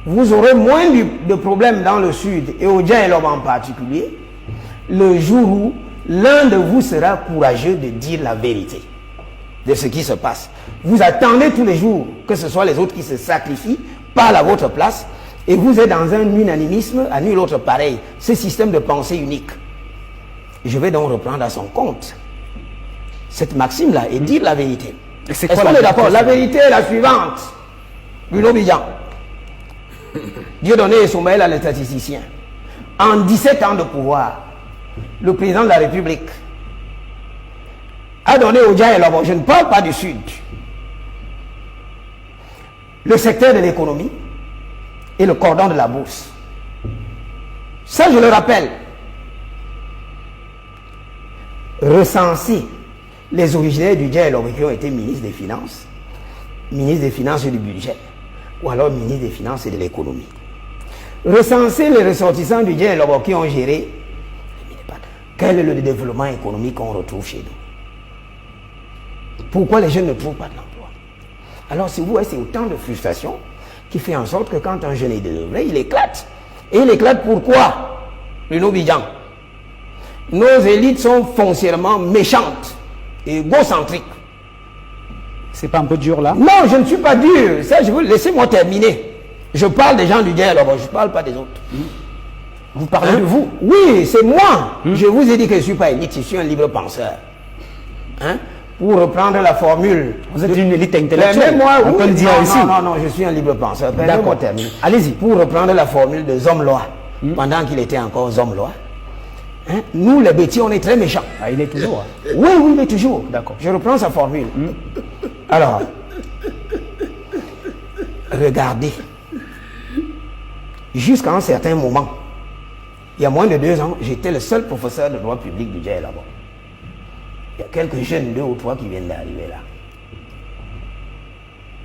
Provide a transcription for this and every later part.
vous aurez moins de problèmes dans le sud et au Djaïlob en particulier, le jour où l'un de vous sera courageux de dire la vérité de ce qui se passe. Vous attendez tous les jours que ce soit les autres qui se sacrifient, parlent à votre place, et vous êtes dans un unanimisme à nul autre pareil. Ce système de pensée unique. Je vais donc reprendre à son compte cette maxime-là et dire la vérité. Est-ce qu'on est d'accord? La vérité est la suivante. Bruno Bidjan, Dieudonné Soumaïla, le statisticien. En 17 ans de pouvoir, le président de la République a donné au Djaïlob, je ne parle pas du Sud, le secteur de l'économie et le cordon de la bourse. Ça, je le rappelle. Recenser les originaires du Djaïlob qui ont été ministres des Finances et du Budget, ou alors ministres des Finances et de l'Économie. Recenser les ressortissants du Djaïlob qui ont géré. Quel est le développement économique qu'on retrouve chez nous? Pourquoi les jeunes ne trouvent pas de l'emploi? Alors, si vous voyez, c'est autant de frustration qui fait en sorte que quand un jeune est développé, il éclate. Et il éclate pourquoi? Bruno Bidjan. Nos élites sont foncièrement méchantes et égocentriques. C'est pas un peu dur là? Non, je ne suis pas dur. Ça, laissez-moi terminer. Je parle des gens du dialogue, je ne parle pas des autres. Vous parlez de vous? Oui, c'est moi. Je vous ai dit que je ne suis pas élite, je suis un libre penseur. Pour reprendre la formule. Vous êtes une élite intellectuelle. Moi, on peut le dire ici. Non, je suis un libre penseur. D'accord. Allez-y. Pour reprendre la formule de Zomlois, pendant qu'il était encore Zomlois, nous les bêtis, on est très méchants. Ah, il est toujours. Oui, il est toujours. D'accord. Je reprends sa formule. Alors, regardez. Jusqu'à un certain moment, il y a moins de 2 ans, j'étais le seul professeur de droit public du Djaï là-bas. Il y a quelques jeunes, 2 ou 3 qui viennent d'arriver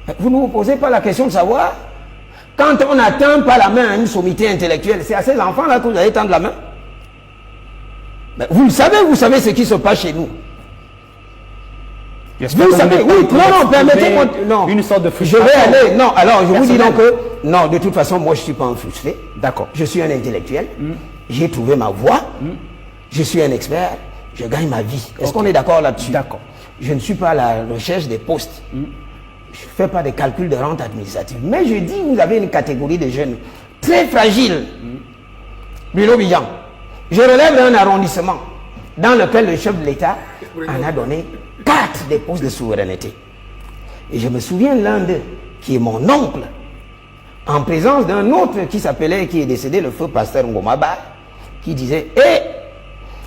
là. Vous ne vous posez pas la question de savoir, quand on n'atteint pas la main à une sommité intellectuelle, c'est à ces enfants-là que vous allez tendre la main. Mais vous savez ce qui se passe chez nous. Vous savez, oui, non, permettez-moi, non. Une sorte de frustration. Je vais aller, non, alors je vous dis donc que, non, de toute façon, moi je ne suis pas un frustré. D'accord. Je suis un intellectuel, j'ai trouvé ma voie, je suis un expert, je gagne ma vie. Est-ce qu'on est d'accord là-dessus? D'accord. Je ne suis pas à la recherche des postes. Je ne fais pas des calculs de rente administrative. Mais je dis, vous avez une catégorie de jeunes très fragiles. Bruno Bidjan, je relève un arrondissement dans lequel le chef de l'État en a donné 4 des postes de souveraineté. Et je me souviens l'un d'eux, qui est mon oncle, en présence d'un autre qui est décédé, le feu pasteur Ngomaba, qui disait,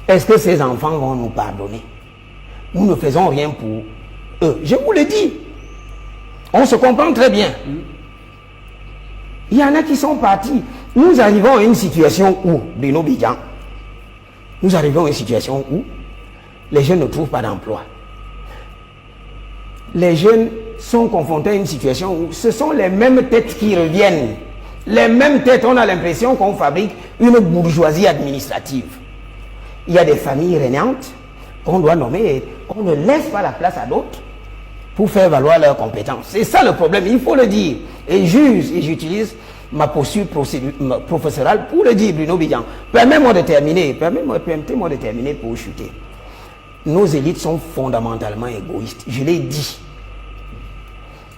est-ce que ces enfants vont nous pardonner? Nous ne faisons rien pour eux. Je vous le dis. On se comprend très bien. Il y en a qui sont partis. Nous arrivons à une situation où, Bruno Bidjan, nous arrivons à une situation où les jeunes ne trouvent pas d'emploi. Les jeunes sont confrontés à une situation où ce sont les mêmes têtes qui reviennent. Les mêmes têtes, on a l'impression qu'on fabrique une bourgeoisie administrative. Il y a des familles régnantes qu'on doit nommer et on ne laisse pas la place à d'autres pour faire valoir leurs compétences. C'est ça le problème, il faut le dire. Et j'utilise ma posture professorale pour le dire, Bruno Bidjan. Permettez-moi de terminer pour chuter. Nos élites sont fondamentalement égoïstes. Je l'ai dit.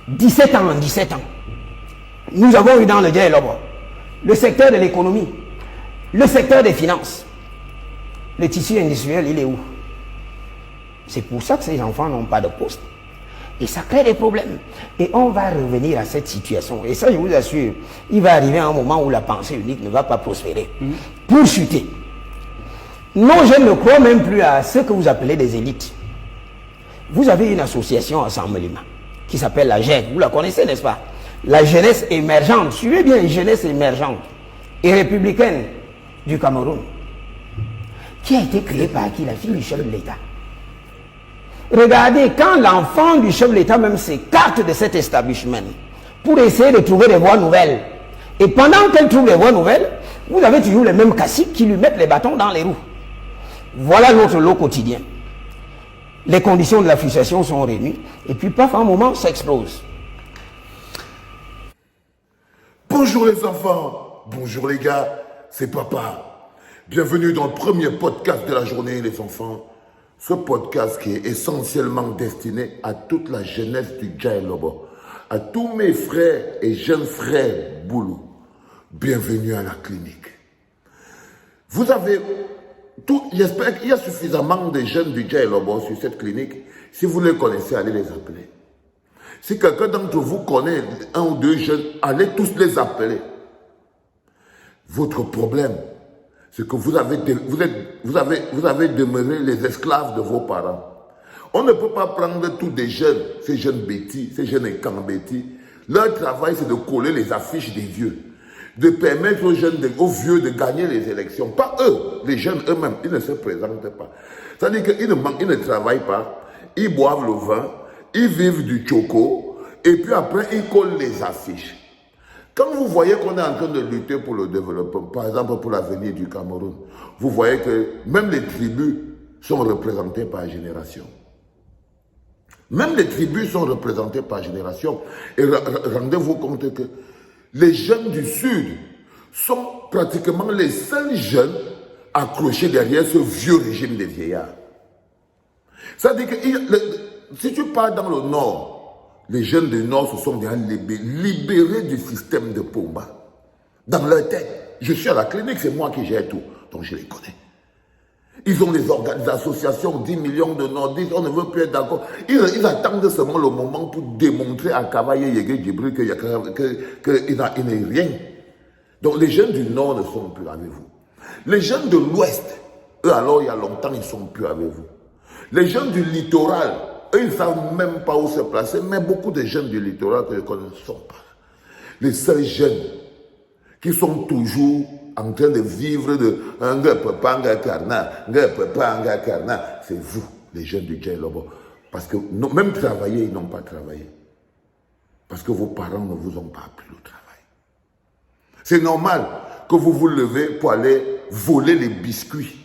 17 ans, nous avons eu dans le dialogue le secteur de l'économie, le secteur des finances. Le tissu industriel, il est où? C'est pour ça que ces enfants n'ont pas de poste. Et ça crée des problèmes. Et on va revenir à cette situation. Et ça, je vous assure, il va arriver un moment où la pensée unique ne va pas prospérer. Pour chuter. Nos jeunes ne croient même plus à ce que vous appelez des élites. Vous avez une association à Saint-Melima qui s'appelle la GED. Vous la connaissez, n'est-ce pas? La jeunesse émergente. Suivez bien, jeunesse émergente et républicaine du Cameroun. Qui a été créée par qui? La fille du chef de l'État. Regardez, quand l'enfant du chef de l'État même s'écarte de cet establishment pour essayer de trouver des voies nouvelles, et pendant qu'elle trouve des voies nouvelles, vous avez toujours les mêmes caciques qui lui mettent les bâtons dans les roues. Voilà notre lot quotidien. Les conditions de la frustration sont réunies, et puis paf, un moment, ça explose. Bonjour les enfants, bonjour les gars, c'est papa. Bienvenue dans le premier podcast de la journée les enfants. Ce podcast qui est essentiellement destiné à toute la jeunesse du Djaï Lobo, à tous mes frères et jeunes frères Boulou. Bienvenue à la clinique. Vous avez tout, j'espère qu'il y a suffisamment de jeunes du Djaï Lobo sur cette clinique. Si vous les connaissez, allez les appeler. Si quelqu'un d'entre vous connaît un ou deux jeunes, allez tous les appeler. Votre problème, c'est que vous avez demeuré les esclaves de vos parents. On ne peut pas prendre tous des jeunes, ces jeunes bêtis, ces jeunes écambêtis. Leur travail, c'est de coller les affiches des vieux, de permettre aux jeunes, aux vieux de gagner les élections. Pas eux, les jeunes eux-mêmes, ils ne se présentent pas. C'est-à-dire qu'ils ne travaillent pas, ils boivent le vin, ils vivent du choco, et puis après, ils collent les affiches. Quand vous voyez qu'on est en train de lutter pour le développement, par exemple pour l'avenir du Cameroun, vous voyez que même les tribus sont représentées par génération. Même les tribus sont représentées par génération. Et rendez-vous compte que les jeunes du Sud sont pratiquement les seuls jeunes accrochés derrière ce vieux régime des vieillards. C'est-à-dire que si tu pars dans le Nord, les jeunes du Nord se sont déjà libérés du système de Pomba. Dans leur tête, je suis à la clinique, c'est moi qui gère tout, donc je les connais. Ils ont des associations, 10 millions de Nordistes, on ne veut plus être d'accord. Ils attendent seulement le moment pour démontrer à Kavaye Yégué Djibril qu'il n'a rien. Donc les jeunes du Nord ne sont plus avec vous. Les jeunes de l'Ouest, eux alors il y a longtemps, ils ne sont plus avec vous. Les jeunes du littoral, eux, ils ne savent même pas où se placer, mais beaucoup de jeunes du littoral que je connais ne sont pas. Les seuls jeunes qui sont toujours en train de vivre de un gars papa, un gars carnat, un gars papa, un gars carnat, c'est vous, les jeunes du Djaï Lobo. Parce que même travailler, ils n'ont pas travaillé. Parce que vos parents ne vous ont pas appris le travail. C'est normal que vous vous levez pour aller voler les biscuits.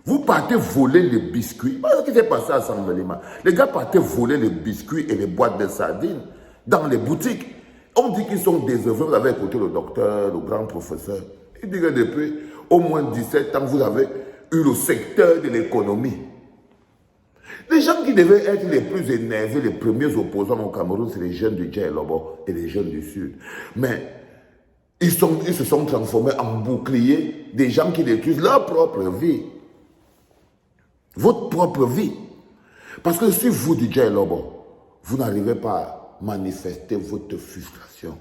Vous partez voler les biscuits. Qu'est-ce qui s'est passé à Sambalima? Les gars partaient voler les biscuits et les boîtes de sardines dans les boutiques. On dit qu'ils sont désœuvrés. Vous avez écouté le docteur, le grand professeur. Il dit que depuis au moins 17 ans, vous avez eu le secteur de l'économie. Les gens qui devaient être les plus énervés, les premiers opposants au Cameroun, c'est les jeunes du Djaï Lobo et les jeunes du Sud. Mais ils se sont transformés en boucliers des gens qui détruisent leur propre vie. Votre propre vie. Parce que si vous, du Djaï Lobo, vous n'arrivez pas à manifester votre frustration,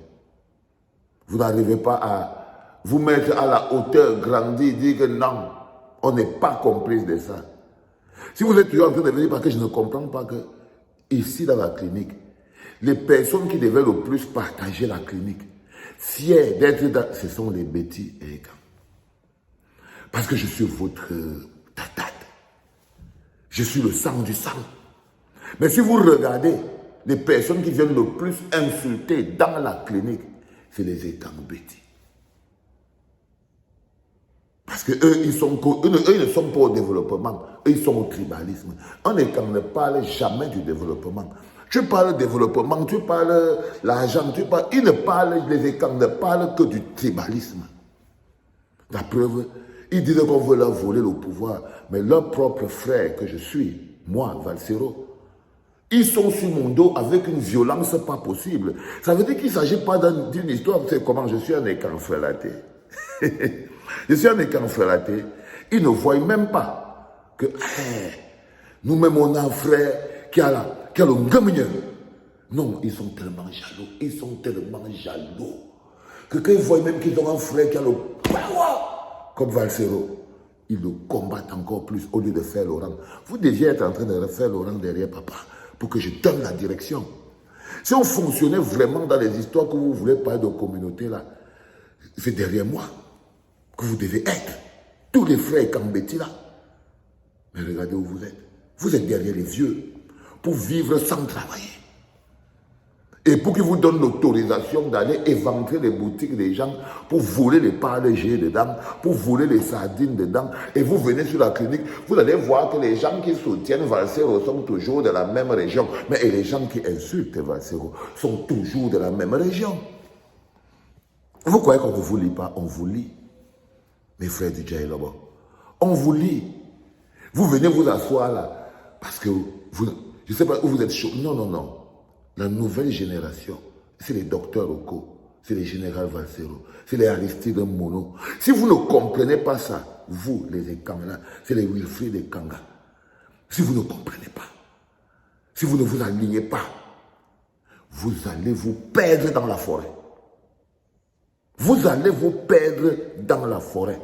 vous n'arrivez pas à vous mettre à la hauteur, grandir, dire que non, on n'est pas complice de ça. Si vous êtes toujours en train de venir parce que je ne comprends pas que ici dans la clinique, les personnes qui devaient le plus partager la clinique, fiers d'être dans, ce sont les bêtis et les gars. Parce que je suis votre tatate. Je suis le sang du sang. Mais si vous regardez, les personnes qui viennent le plus insulter dans la clinique, c'est les écambétis. Parce qu'eux, ils ne sont pas au développement, eux, ils sont au tribalisme. Un écam ne parle jamais du développement. Tu parles développement, tu parles l'argent, les écams ne parlent que du tribalisme. La preuve, ils disent qu'on veut leur voler le pouvoir, mais leur propre frère que je suis, moi, Valsero, ils sont sur mon dos avec une violence pas possible. Ça veut dire qu'il ne s'agit pas d'une histoire, c'est comment je suis un écran frelaté. Je suis un écran frelaté. Ils ne voient même pas que nous-mêmes on a un frère qui a le ngamigneur. Non, ils sont tellement jaloux. Que quand ils voient même qu'ils ont un frère qui a le power, comme Valsero, ils le combattent encore plus au lieu de faire le rang. Vous deviez être en train de faire le rang derrière papa pour que je donne la direction. Si on fonctionnait vraiment dans les histoires que vous voulez parler de communauté là, c'est derrière moi que vous devez être. Tous les frères Kambeti là. Mais regardez où vous êtes. Vous êtes derrière les vieux pour vivre sans travailler. Et pour qu'ils vous donnent l'autorisation d'aller éventrer les boutiques des gens, pour voler les parlégés dedans, pour voler les sardines dedans, et vous venez sur la clinique, vous allez voir que les gens qui soutiennent Valsero sont toujours de la même région. Mais et les gens qui insultent Valsero sont toujours de la même région. Vous croyez qu'on ne vous lit pas? On vous lit. Mes frères du Djaï là-bas. On vous lit. Vous venez vous asseoir là. Parce que vous, je ne sais pas où vous êtes chaud. Non, non, non. La nouvelle génération, c'est les docteurs locaux. C'est les généraux Valsero. C'est les Aristide Mono. Si vous ne comprenez pas ça, vous, les Ekanga, c'est les Wilfried Ekanga. Si vous ne comprenez pas, si vous ne vous alignez pas, vous allez vous perdre dans la forêt. Vous allez vous perdre dans la forêt.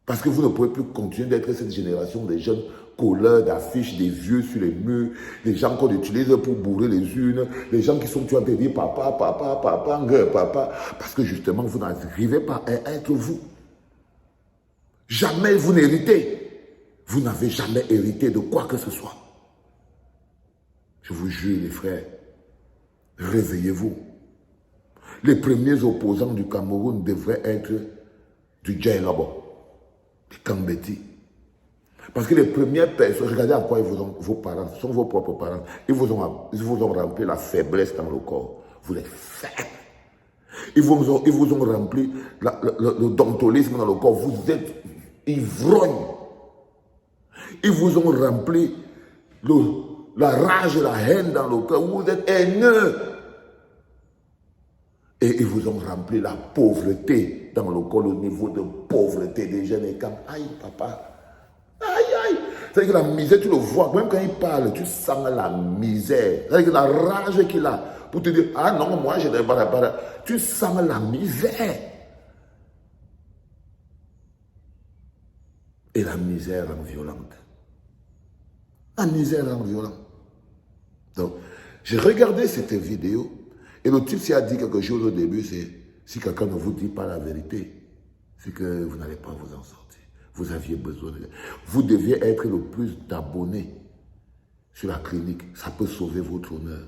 Parce que vous ne pouvez plus continuer d'être cette génération des jeunes colleurs d'affiches, des vieux sur les murs, les gens qu'on utilise pour bourrer les urnes, les gens qui sont tués à dire papa, papa, papa, papa, parce que justement vous n'arrivez pas à être vous. Jamais vous n'héritez. Vous n'avez jamais hérité de quoi que ce soit. Je vous jure les frères, réveillez-vous. Les premiers opposants du Cameroun devraient être du Djaï là-bas, des Kambeti. Parce que les premières personnes, regardez à quoi vos parents, ce sont vos propres parents, ils vous ont rempli la faiblesse dans le corps. Vous êtes faibles. Ils vous ont rempli le dontolisme dans le corps. Vous êtes ivrognes. Ils vous ont rempli la rage et la haine dans le cœur. Vous êtes haineux. Et ils vous ont rempli la pauvreté dans le corps, le niveau de pauvreté des jeunes. Et quand, aïe papa, aïe aïe. C'est-à-dire que la misère, tu le vois, même quand il parle, tu sens la misère. C'est-à-dire que la rage qu'il a pour te dire, ah non, moi je n'ai pas. Tu sens la misère. Et la misère rend violente. La misère rend violente. Donc, j'ai regardé cette vidéo et le type s'y a dit quelque chose au début, c'est si quelqu'un ne vous dit pas la vérité, c'est que vous n'allez pas vous en sortir. Vous aviez besoin de... Vous deviez être le plus d'abonnés sur la clinique. Ça peut sauver votre honneur.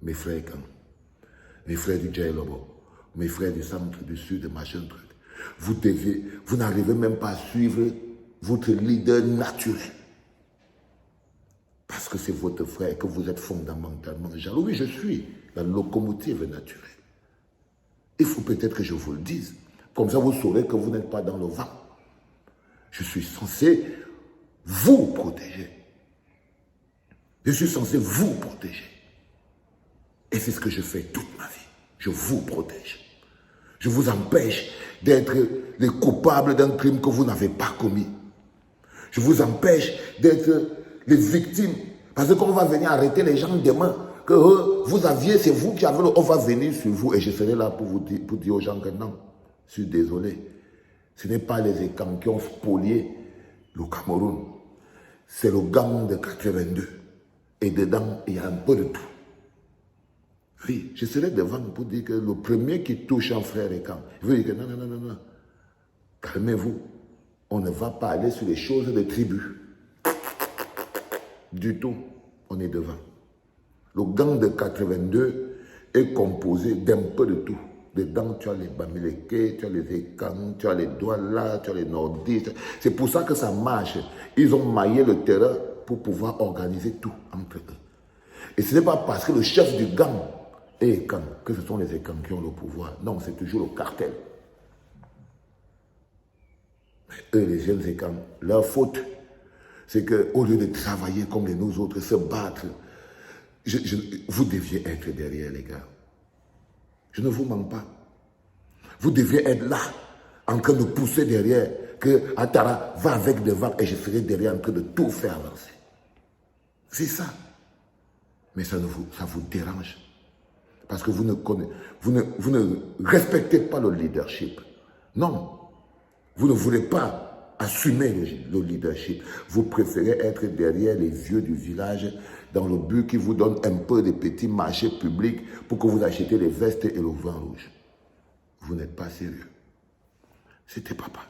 Mes frères, mes frères du Djaï Lobo, mes frères du centre, du sud, machin truc. Vous n'arrivez même pas à suivre votre leader naturel. Parce que c'est votre frère, que vous êtes fondamentalement jaloux. Oui, je suis la locomotive naturelle. Il faut peut-être que je vous le dise. Comme ça, vous saurez que vous n'êtes pas dans le vent. Je suis censé vous protéger. Je suis censé vous protéger. Et c'est ce que je fais toute ma vie. Je vous protège. Je vous empêche d'être les coupables d'un crime que vous n'avez pas commis. Je vous empêche d'être les victimes. Parce que quand on va venir arrêter les gens demain, que vous aviez, c'est vous qui avez, on va venir sur vous. Et je serai là pour dire aux gens que non, je suis désolé. Ce n'est pas les Ekans qui ont spolié le Cameroun. C'est le gang de 82. Et dedans, il y a un peu de tout. Oui, je serai devant pour dire que le premier qui touche un frère Ekan, il veut dire que non, non, non, non, non. Calmez-vous. On ne va pas aller sur les choses des tribus. Du tout, on est devant. Le gang de 82 est composé d'un peu de tout. Dedans, tu as les Bamileke, tu as les Ekans, tu as les Douala, tu as les Nordistes. C'est pour ça que ça marche. Ils ont maillé le terrain pour pouvoir organiser tout entre eux. Et ce n'est pas parce que le chef du gang est Ekan que ce sont les Ekans qui ont le pouvoir. Non, c'est toujours le cartel. Mais eux, les jeunes Ekans, leur faute, c'est qu'au lieu de travailler comme les nous autres, se battre, vous deviez être derrière, les gars. Je ne vous mens pas. Vous deviez être là, en train de pousser derrière, que Attara va avec devant et je serai derrière en train de tout faire avancer. C'est ça. Mais ça vous dérange. Parce que vous ne respectez pas le leadership. Non. Vous ne voulez pas assumer le leadership. Vous préférez être derrière les vieux du village dans le but qui vous donne un peu de petits marchés publics pour que vous achetiez les vestes et le vin rouge. Vous n'êtes pas sérieux. C'était papa.